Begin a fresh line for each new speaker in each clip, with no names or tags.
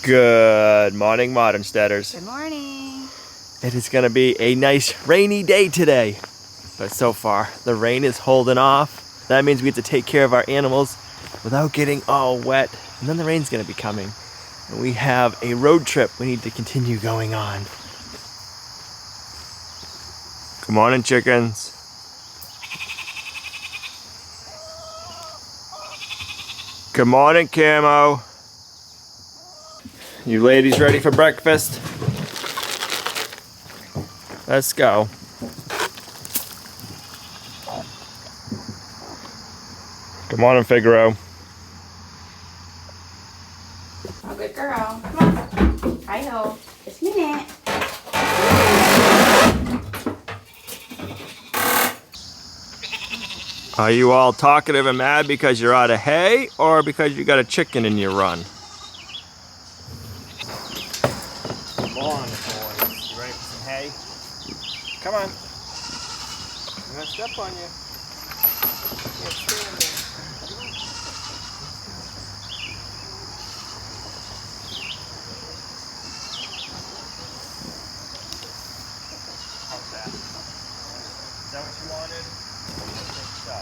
Good morning, Modern Steaders.
Good morning.
It is going to be a nice rainy day today, but so far the rain is holding off. That means we get to take care of our animals without getting all wet, and then the rain's going to be coming. And we have a road trip we need to continue going on. Good morning, chickens. Good morning, Camo. You ladies ready for breakfast? Let's go. Good morning, Figaro.
Oh, good girl. Come on. I know. Just a minute.
Are you all talkative and mad because you're out of hay or because you got a chicken in your run? Come on, boys. You ready for some hay? Come on. I'm gonna step on you. Can't stand there. How's that? Is that what you wanted? I think so.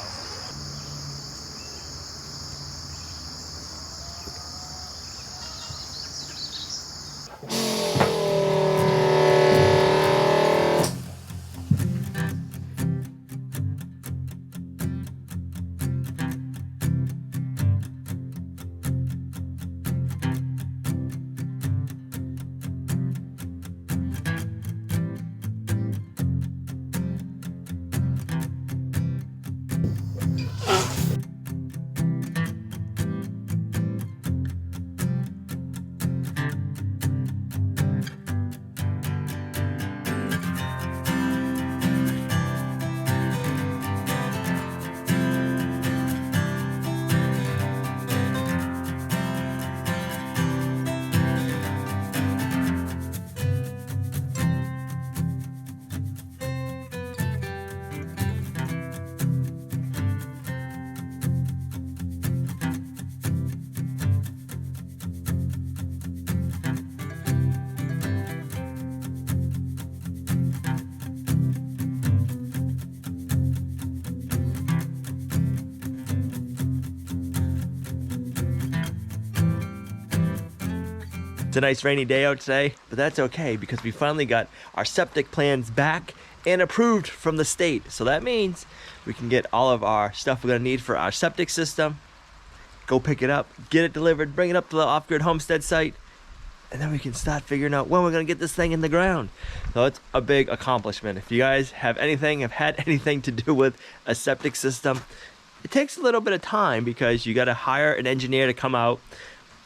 It's a nice rainy day out today, but that's okay because we finally got our septic plans back and approved from the state. So that means we can get all of our stuff we're gonna need for our septic system, go pick it up, get it delivered, bring it up to the Offgrid Homestead site, and then we can start figuring out when we're gonna get this thing in the ground. So it's a big accomplishment. If you guys have had anything to do with a septic system, it takes a little bit of time because you gotta hire an engineer to come out,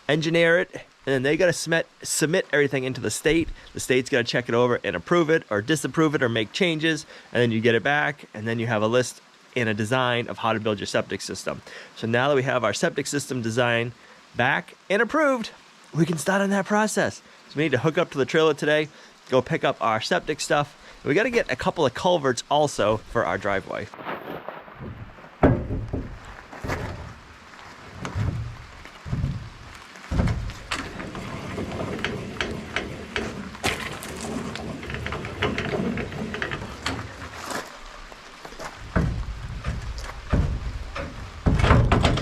engineer it, and then they got to submit everything into the state. The state's got to check it over and approve it or disapprove it or make changes, and then you get it back, and then you have a list and a design of how to build your septic system. So now that we have our septic system design back and approved, we can start on that process. So we need to hook up to the trailer today, go pick up our septic stuff. We got to get a couple of culverts also for our driveway.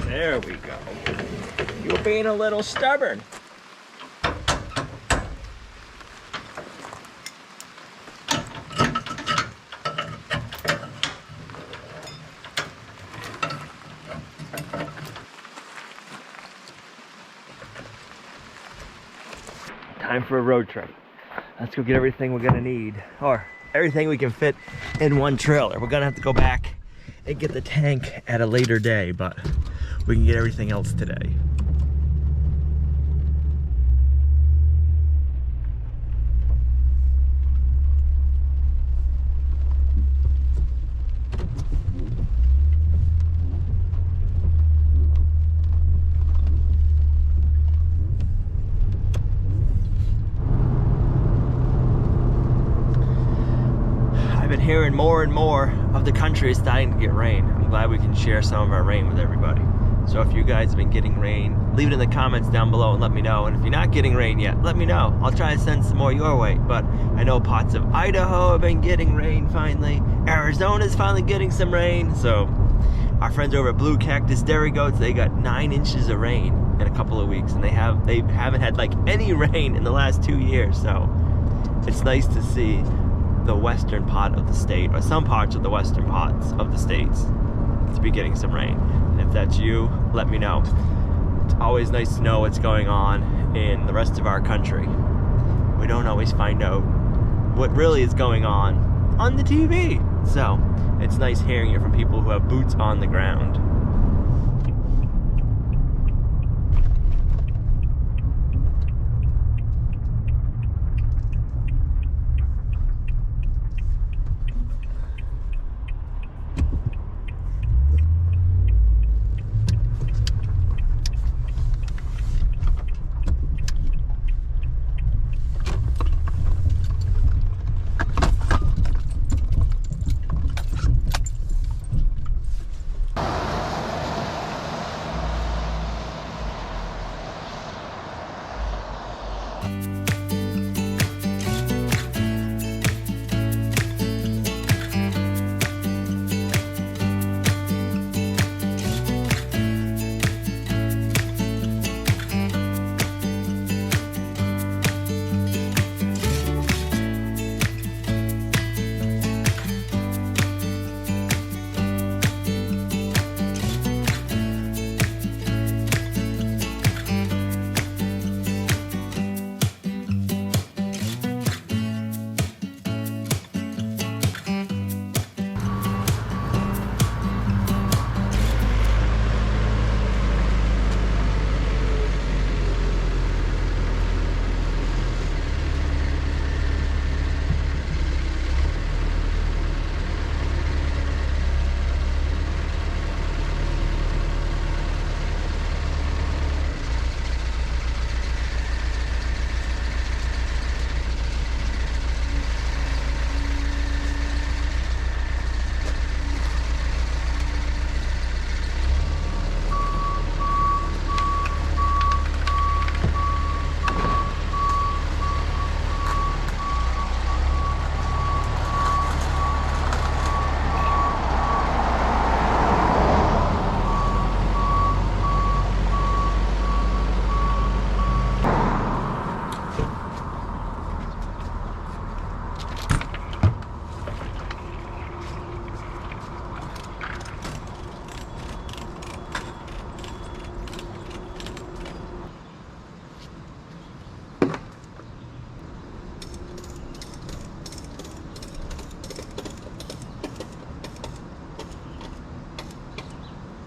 There we go. You're being a little stubborn. Time for a road trip. Let's go get everything we're gonna need, or everything we can fit in one trailer. We're gonna have to go back and get the tank at a later day, but we can get everything else today. I've been hearing more and more of the country is starting to get rain. I'm glad we can share some of our rain with everybody. So if you guys have been getting rain, leave it in the comments down below and let me know. And if you're not getting rain yet, let me know. I'll try to send some more your way. But I know parts of Idaho have been getting rain finally. Arizona's finally getting some rain. So our friends over at Blue Cactus Dairy Goats, they got 9 inches of rain in a couple of weeks, and they haven't had like any rain in the last 2 years. So it's nice to see the western part of the state, or some parts of the western parts of the states, to be getting some rain. And if that's you, let me know. It's always nice to know what's going on in the rest of our country. We don't always find out what really is going on the TV. So it's nice hearing it from people who have boots on the ground.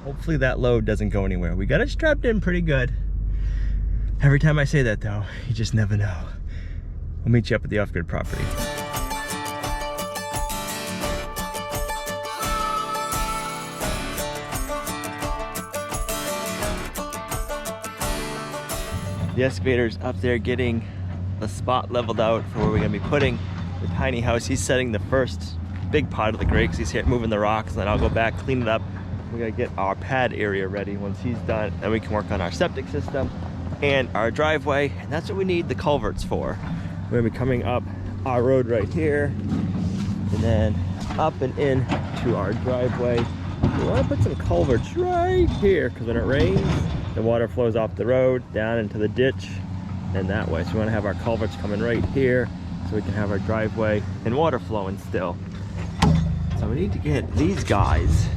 Hopefully that load doesn't go anywhere. We got it strapped in pretty good. Every time I say that though, you just never know. We'll meet you up at the Offgrid Property. The excavator's up there getting the spot leveled out for where we're gonna be putting the tiny house. He's setting the first big part of the grade because he's here moving the rocks, and then I'll go back, clean it up. We gotta get our pad area ready. Once he's done, then we can work on our septic system and our driveway, and that's what we need the culverts for. We're gonna be coming up our road right here, and then up and in to our driveway. We wanna put some culverts right here, because when it rains, the water flows off the road, down into the ditch, and that way. So we wanna have our culverts coming right here, so we can have our driveway and water flowing still. So we need to get these guys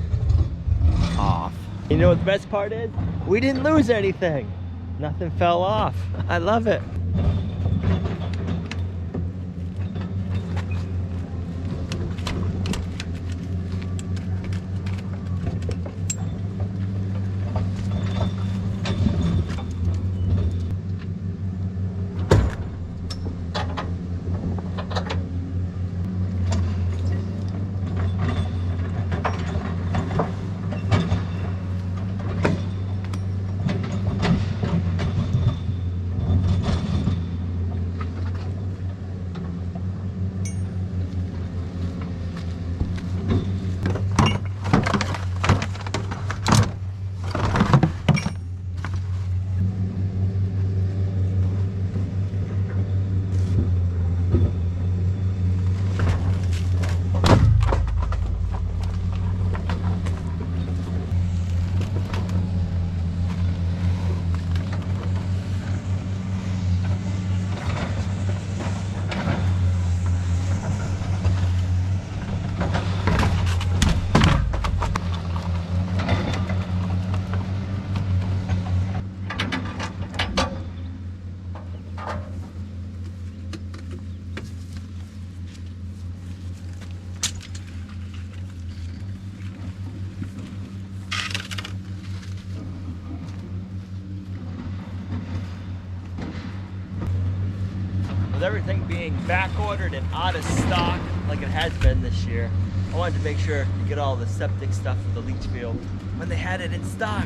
off. You know what the best part is? We didn't lose anything. Nothing fell off. I love it. with everything being back ordered and out of stock like it has been this year, I wanted to make sure to get all the septic stuff for the leach field when they had it in stock.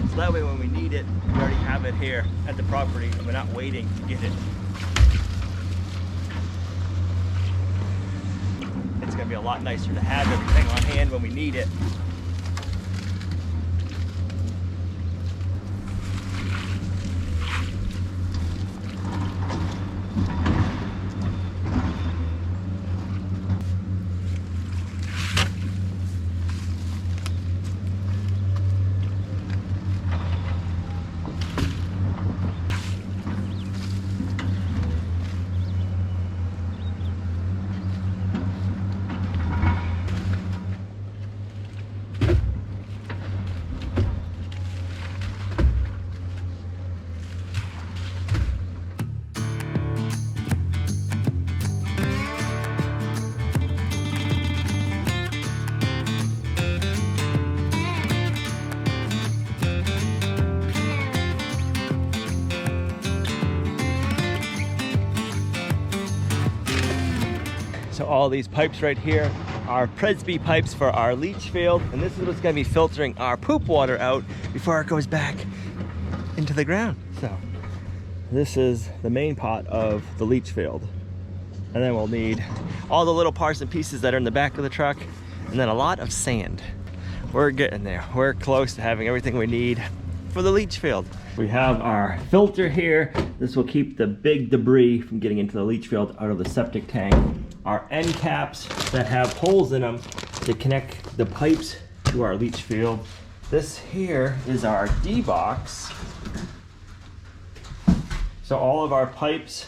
So that way when we need it, we already have it here at the property and we're not waiting to get it. It's gonna be a lot nicer to have everything on hand when we need it. So all these pipes right here are Presby pipes for our leach field, and this is what's gonna be filtering our poop water out before it goes back into the ground. So this is the main pot of the leach field. And then we'll need all the little parts and pieces that are in the back of the truck, and then a lot of sand. We're getting there. We're close to having everything we need for the leach field. We have our filter here. This will keep the big debris from getting into the leach field out of the septic tank. Our end caps that have holes in them to connect the pipes to our leach field. This here is our D-box. So all of our pipes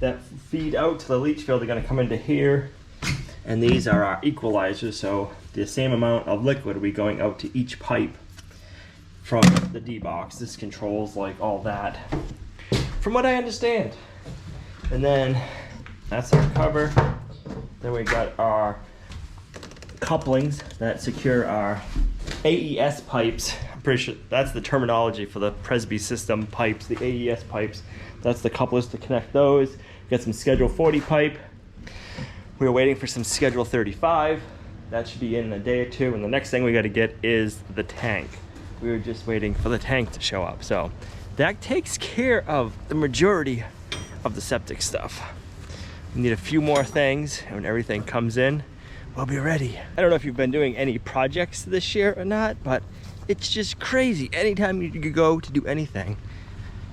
that feed out to the leach field are gonna come into here. And these are our equalizers, so the same amount of liquid will be going out to each pipe from the D-box. This controls like all that, from what I understand. And then that's our cover. Then we got our couplings that secure our AES pipes. I'm pretty sure that's the terminology for the Presby system pipes, the AES pipes. That's the couplers to connect those. We got some Schedule 40 pipe. We're waiting for some Schedule 35. That should be in a day or two. And the next thing we got to get is the tank. We were just waiting for the tank to show up. So that takes care of the majority of the septic stuff. We need a few more things, and when everything comes in, we'll be ready. I don't know if you've been doing any projects this year or not, but it's just crazy. Anytime you go to do anything,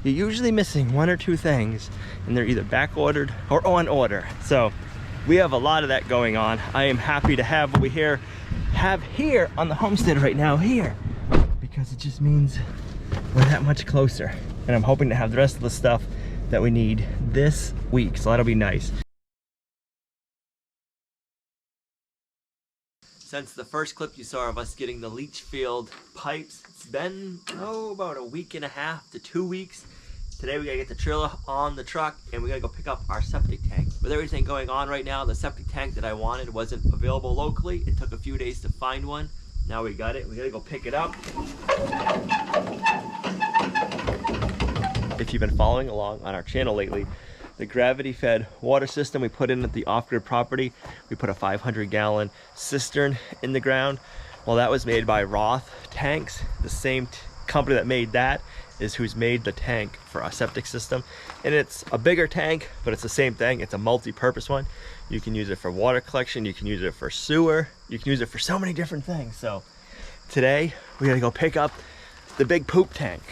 you're usually missing one or two things, and they're either back ordered or on order. So we have a lot of that going on. I am happy to have what we have here on the homestead right now here, because it just means we're that much closer. And I'm hoping to have the rest of the stuff that we need this week, so that'll be nice. Since the first clip you saw of us getting the leach field pipes, it's been, about a week and a half to 2 weeks. Today we gotta get the trailer on the truck and we gotta go pick up our septic tank. With everything going on right now, the septic tank that I wanted wasn't available locally. It took a few days to find one. Now we got it. We gotta go pick it up. If you've been following along on our channel lately, the gravity-fed water system we put in at the Offgrid Property, we put a 500-gallon cistern in the ground. Well, that was made by Roth Tanks. The same company that made that is who's made the tank for our septic system. And it's a bigger tank, but it's the same thing. It's a multi-purpose one. You can use it for water collection, you can use it for sewer, you can use it for so many different things. So today, we gotta go pick up the big poop tank.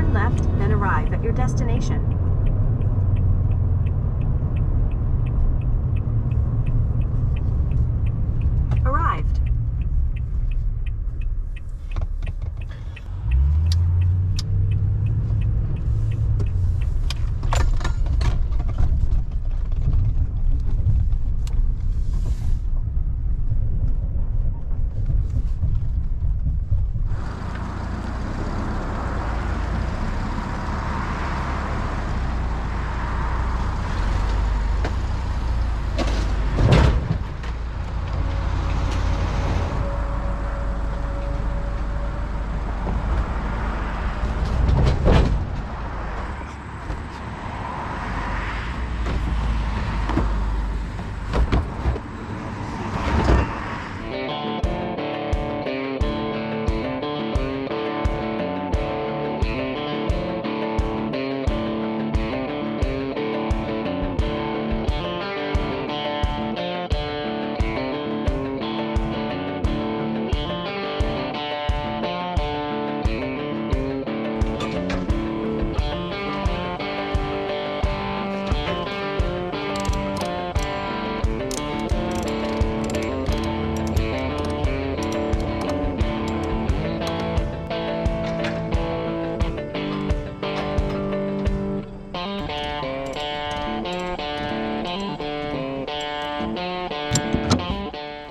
Turn left, then arrive at your destination. Arrived.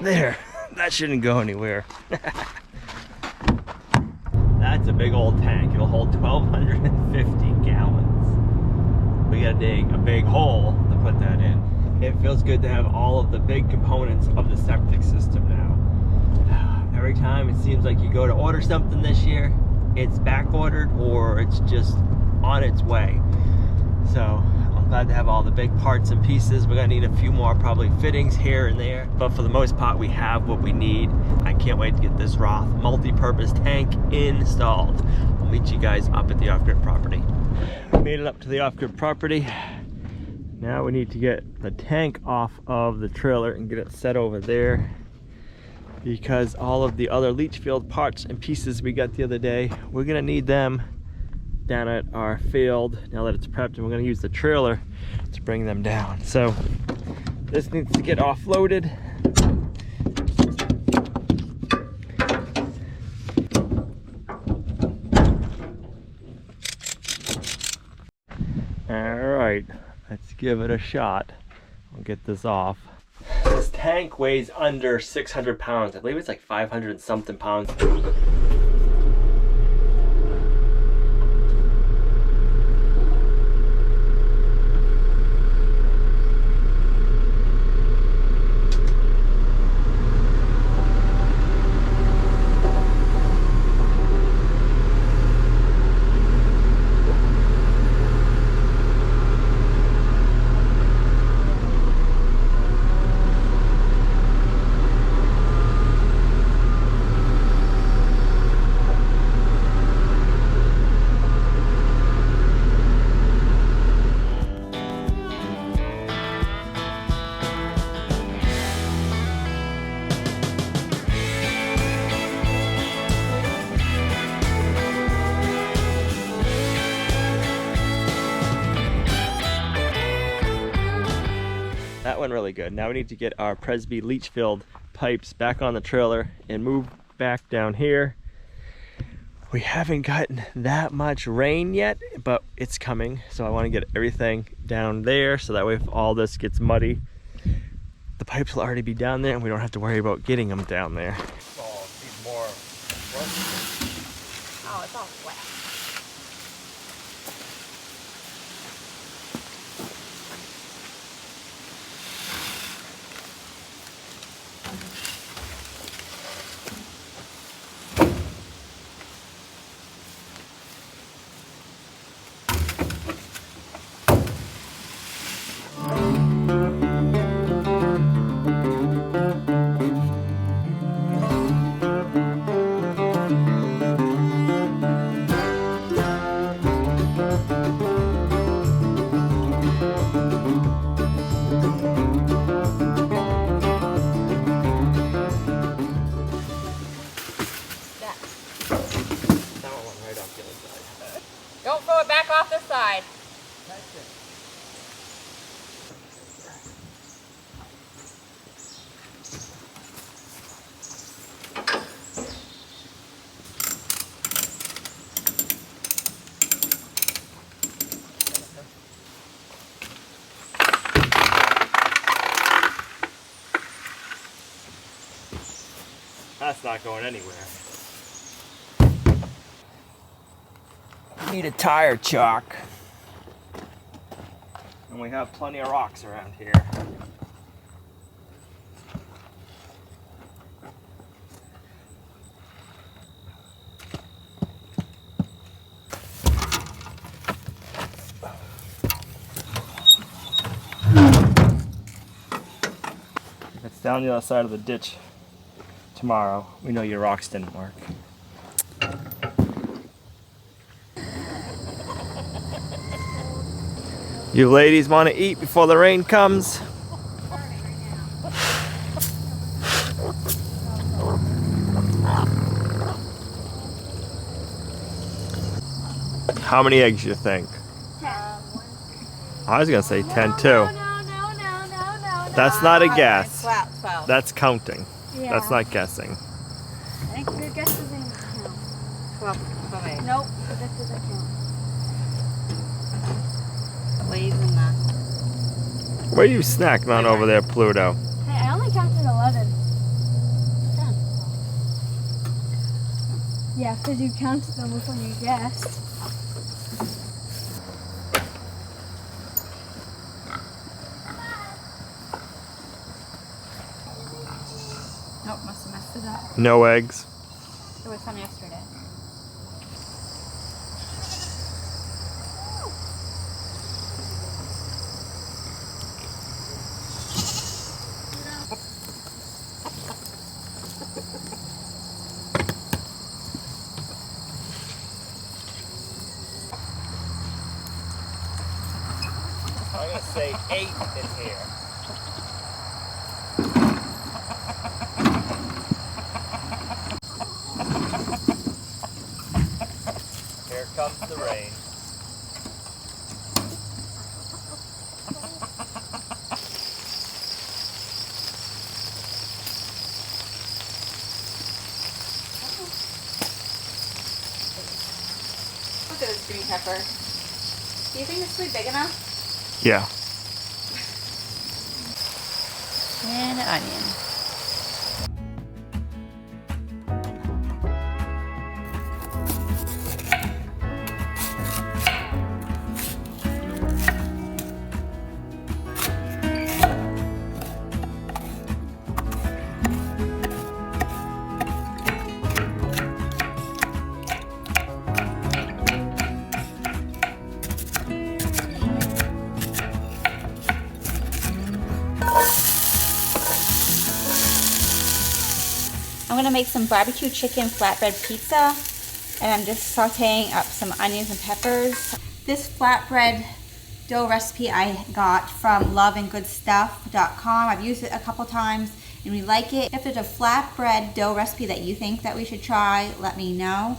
There, that shouldn't go anywhere. That's a big old tank. It'll hold 1,250 gallons. We gotta dig a big hole to put that in. It feels good to have all of the big components of the septic system now. Every time it seems like you go to order something this year, it's back ordered or it's just on its way. So I'm glad to have all the big parts and pieces. We're gonna need a few more probably fittings here and there, but for the most part we have what we need. I can't wait to get this Roth multi-purpose tank installed. We'll meet you guys up at the Offgrid property. Made it up to the Offgrid property. Now we need to get the tank off of the trailer and get it set over there, because all of the other leach field parts and pieces we got the other day, we're gonna need them down at our field now that it's prepped, and we're going to use the trailer to bring them down. So this needs to get offloaded. All right, let's give it a shot. We'll get this off. This tank weighs under 600 pounds. I believe it's like 500 and something pounds. That went really good. Now we need to get our Presby Leech filled pipes back on the trailer and move back down here. We haven't gotten that much rain yet, but it's coming. So I want to get everything down there so that way if all this gets muddy, the pipes will already be down there and we don't have to worry about getting them down there. Oh, need more work.
Oh, it's all wet. Don't throw it back off the side.
That's not going anywhere. Need a tire chalk. And we have plenty of rocks around here. If it's down the other side of the ditch tomorrow, we know your rocks didn't work. You ladies want to eat before the rain comes? How many eggs do you think?
10.
I was gonna say 10 too.
No.
That's not a guess.
12.
That's counting.
Yeah.
That's not guessing.
I think your guess doesn't count.
12 eggs.
Nope, that doesn't count.
Lays in the...
What are you snacking on over there, Pluto?
Hey, I only counted 11. 10. Yeah, because you counted them before you guessed.
Nope, must have messed it up.
No eggs.
There was some yesterday.
I'm gonna say 8 in here. Here comes the rain.
Look at this green pepper. Do you think this will be big enough?
Yeah.
And an onion. I'm gonna make some barbecue chicken flatbread pizza, and I'm just sauteing up some onions and peppers. This flatbread dough recipe I got from loveandgoodstuff.com. I've used it a couple times and we like it. If there's a flatbread dough recipe that you think that we should try, let me know.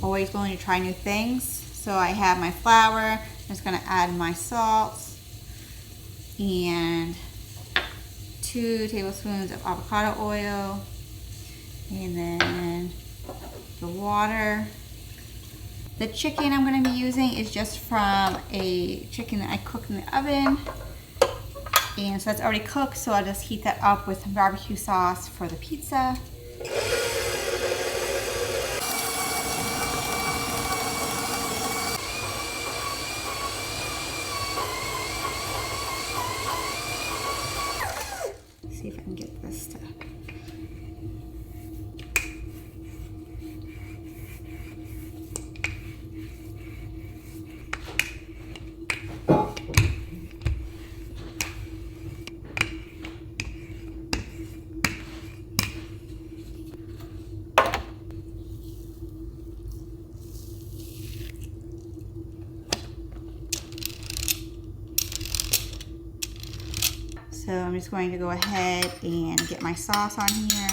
Always willing to try new things. So I have my flour. I'm just gonna add my salt and 2 tablespoons of avocado oil. And then the water. The chicken I'm going to be using is just from a chicken that I cooked in the oven. And so that's already cooked, so I'll just heat that up with some barbecue sauce for the pizza. Let's see if I can get this to... So I'm just going to go ahead and get my sauce on here.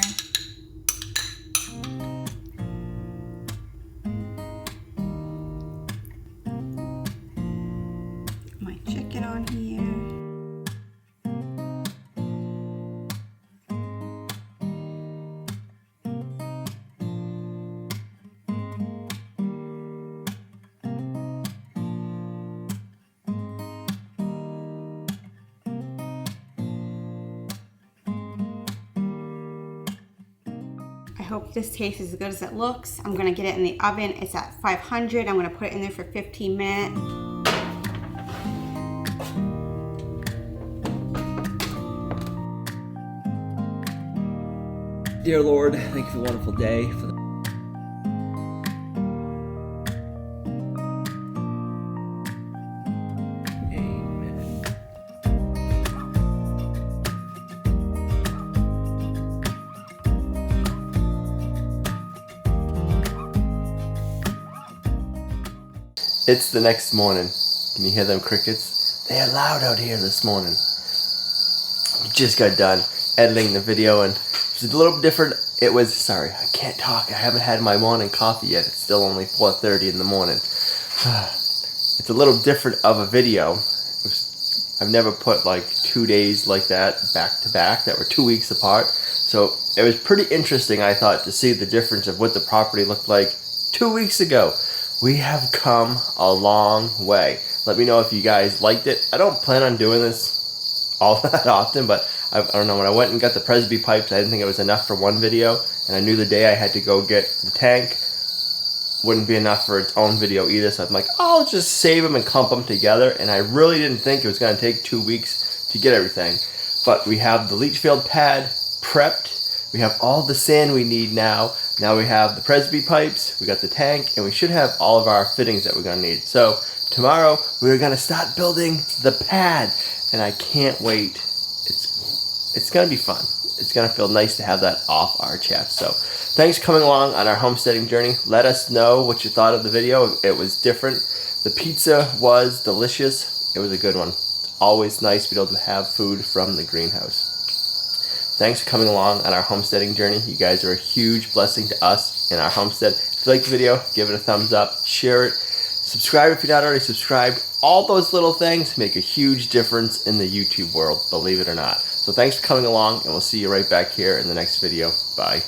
chicken on here. I hope this tastes as good as it looks. I'm gonna get it in the oven. It's at 500. I'm gonna put it in there for 15 minutes.
Dear Lord, thank you for a wonderful day. Amen. It's the next morning. Can you hear them crickets? They are loud out here this morning. We just got done editing the video and it was a little different. It was, sorry, I can't talk. I haven't had my morning coffee yet. It's still only 4:30 in the morning. It's a little different of a video. I've never put like 2 days like that back to back that were 2 weeks apart. So it was pretty interesting, I thought, to see the difference of what the property looked like 2 weeks ago. We have come a long way. Let me know if you guys liked it. I don't plan on doing this all that often, but I don't know, when I went and got the Presby pipes, I didn't think it was enough for one video, and I knew the day I had to go get the tank wouldn't be enough for its own video either, so I'm like, I'll just save them and clump them together, and I really didn't think it was going to take 2 weeks to get everything. But we have the leach field pad prepped, we have all the sand we need now we have the Presby pipes, we got the tank, and we should have all of our fittings that we're going to need. So tomorrow, we're going to start building the pad, and I can't wait. It's going to be fun. It's going to feel nice to have that off our chest. So thanks for coming along on our homesteading journey. Let us know what you thought of the video. It was different. The pizza was delicious. It was a good one. It's always nice to be able to have food from the greenhouse. Thanks for coming along on our homesteading journey. You guys are a huge blessing to us in our homestead. If you liked the video, give it a thumbs up, share it, subscribe if you're not already subscribed. All those little things make a huge difference in the YouTube world, believe it or not. So thanks for coming along, and we'll see you right back here in the next video. Bye.